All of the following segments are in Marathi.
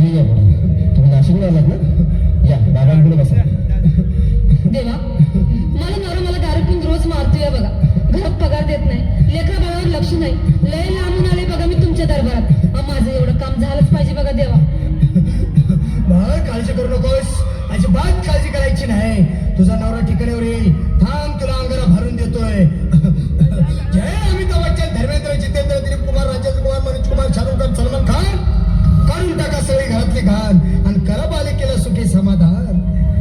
तुम्ही या पुढे. तुम्ही नाशिकला आलात ना, या बाबांकडे बसा. देवा, मला नवरा मला दारू पिऊन रोज मारतोय बघा. घरात पगार देत नाही, लेकरा बाळावर लक्ष नाही. लय लांबून आले बघा मी तुमच्या दरबारात. माझं एवढं काम झालंच पाहिजे बघा देवा. बाळ काळजी करू नकोस, अजिबात काळजी करायची नाही. तुझा नवरा ठिकाणावर येईल. थांब, तुला अंगारा भरून देतोय. जय अमिताभ बच्चन, धर्मेंद्र, जितेंद्र, दिलीप कुमार, राजेंद्र कुमार, मनोज कुमार, शाहरुख खान, सलमान खान. काढून टाका सगळी घरातली घाण आणि करा बालिकेला सुखी समाधान.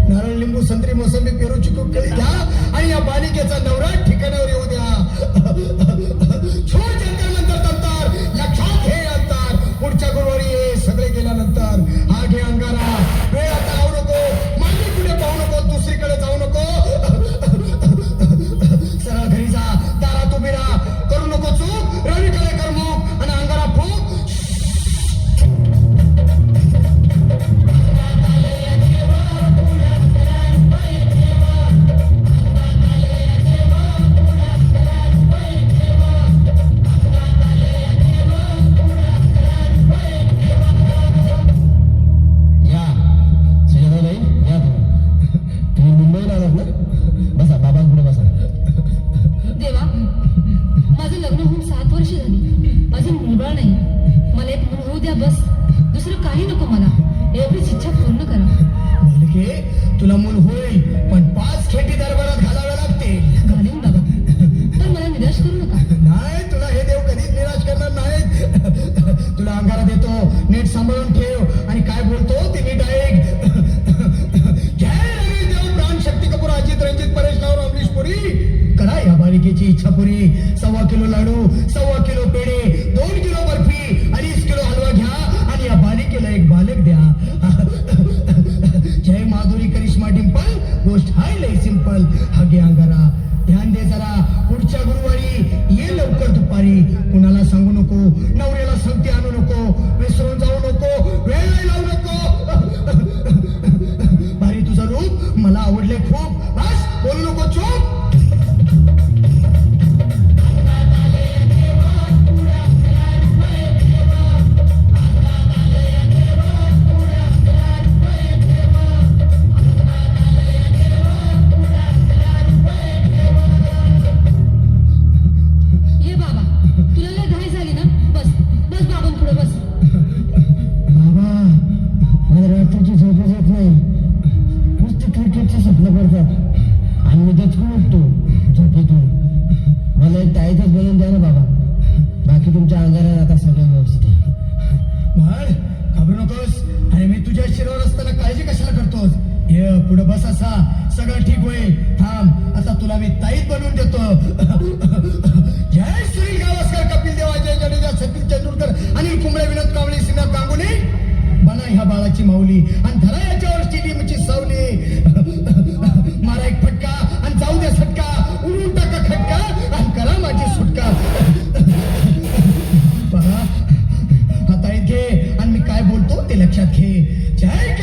नारळ, लिंबू, संत्री, मोसंबी, पेरू, चिकू, केळी घ्या आणि या बालिकेचा नवरा ठिकाणावर येऊ द्या. छोट जंतर तंतर, लक्षात घे अंतर. पुढच्या गुरुवारी ये, सगळे गेल्यानंतर. हा घे अंगारा, वेळ आता लावू नको, मागे पुढे पाहू नको, दुसरीकडे जाऊ नको. सरळ घरी जा, दारात उभी राहा, करू नको चूक. रवीकडे कर मुख आणि अंगारा फूक. देवा, माझं लग्न होऊन 7 वर्ष झाली, अजून मुलबाळ नाही. मला एक मूल होऊ द्या बस. दुसरं काही नको मला. एवढीच इच्छा पूर्ण करा. बालिके, तुला मूल होईल, पण 5 खेटी दरबारात घालाव्या लागतील. घालीन बाबा, पण मला निराश करू नका. नाही, तुला हे देव कधीच निराश करणार नाहीत. तुला अंगारा देतो, नीट सांभाळून ठेव आणि काय बोलतो ते नीट ऐक. जय रवी देव, प्राण शक्ती कपूर, अजित रंजित, परेश राव, अमरीश पुरी. करा या बालिकेची इच्छा पुरी. 1.25 किलो लाडू, 1.25 किलो पेढे, 2 किलो बर्फी, 2.5 किलो हलवा घ्या आणि या बालिकेला एक बालक द्या. जय माधुरी, करिश्मा, डिंपल, गोष्ट हाय लय सिंपल. हा घे अंगारा, ध्यान दे जरा. पुढच्या गुरुवारी ये लवकर दुपारी. कुणाला सांगू नको, नवऱ्याला संगती आणू नको, विसरून जाऊ नको, वेळ नाही लावू नको. भारी तुझं रूप मला आवडले खूप. बस बोलू नको, चूप. ये बाबा, तुला लय घाई झाली ना. बस बस बाबा, पुढे बस. बाबा, मला रात्रीची झोपच येत नाही. नुसते क्रिकेटचे स्वप्न पडतात आणि मी दचकून उठतो झोपेतून. मला एक ताईतच बनवून द्या ना बाबा. बाकी तुमच्या अंगारात आता सगळं व्यवस्थित आहे. बाळ, घाबरू नकोस. अरे मी तुझ्या शिरावर असताना काळजी कशाला करतोस? ये पुढे बस, असा सगळं ठीक होईल. थांब, आता तुला मी ताईत बनवून देतो. जय सुनील गावस्कर, कपिल देव, अजय जडेजा, सचिन तेंडुलकर, अनिल कुंबळे, विनोद कांबळे, श्रीनाथ गांगुली. बना ह्या बाळाची माऊली आणि धरा याच्यावर स्टेडियमची सावली. मारा एक फटका आणि जाऊ द्या सटका. उडून टाका खटका आणि करा माझी सुटका. बघा, हा ताईत घे आणि मी काय बोलतो ते लक्षात घे. जय